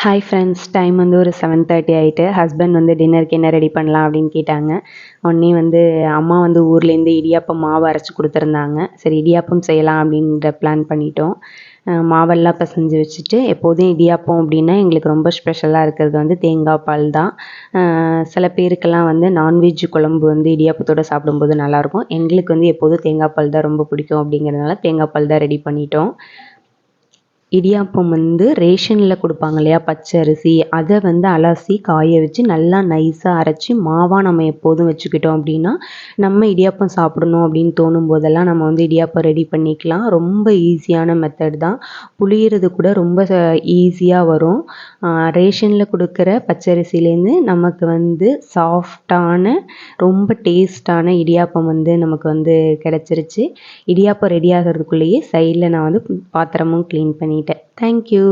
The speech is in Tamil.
ஹாய் ஃப்ரெண்ட்ஸ், டைம் வந்து ஒரு 7:30 ஆகிட்டு. ஹஸ்பண்ட் வந்து டின்னருக்கு என்ன ரெடி பண்ணலாம் அப்படின்னு கேட்டாங்க. உடனே வந்து அம்மா வந்து ஊர்லேருந்து இடியாப்பம் மாவு அரைச்சி கொடுத்துருந்தாங்க. சரி இடியாப்பம் செய்யலாம் அப்படின்ற பிளான் பண்ணிட்டோம். மாவெல்லாம் பிசைஞ்சு வச்சுட்டு, எப்போதும் இடியாப்பம் அப்படின்னா எங்களுக்கு ரொம்ப ஸ்பெஷலாக இருக்கிறது வந்து தேங்காய் பால் தான். சில பேருக்கெல்லாம் வந்து நான்வெஜ் குழம்பு வந்து இடியாப்பத்தோடு சாப்பிடும்போது நல்லாயிருக்கும். எங்களுக்கு வந்து எப்போதும் தேங்காய் பால் தான் ரொம்ப பிடிக்கும் அப்படிங்கிறதுனால தேங்காய் பால் தான் ரெடி பண்ணிட்டோம். இடியாப்பம் வந்து ரேஷனில் கொடுப்பாங்க இல்லையா, பச்சை அரிசி, அதை வந்து அலசி காய வச்சு நல்லா நைஸாக அரைச்சி மாவாக நம்ம எப்போதும் வச்சுக்கிட்டோம் அப்படின்னா நம்ம இடியாப்பம் சாப்பிடணும் அப்படின்னு தோணும் போதெல்லாம் நம்ம வந்து இடியாப்பம் ரெடி பண்ணிக்கலாம். ரொம்ப ஈஸியான மெத்தட் தான். புளியறது கூட ரொம்ப ஈஸியாக வரும். ரேஷனில் கொடுக்குற பச்சரிசிலேருந்து நமக்கு வந்து சாஃப்டான ரொம்ப டேஸ்டான இடியாப்பம் வந்து நமக்கு வந்து கிடச்சிருச்சு. இடியாப்பம் ரெடி ஆகிறதுக்குள்ளேயே சைடில் நான் வந்து பாத்திரமும் க்ளீன் பண்ணிட்டேன். தேங்க்யூ.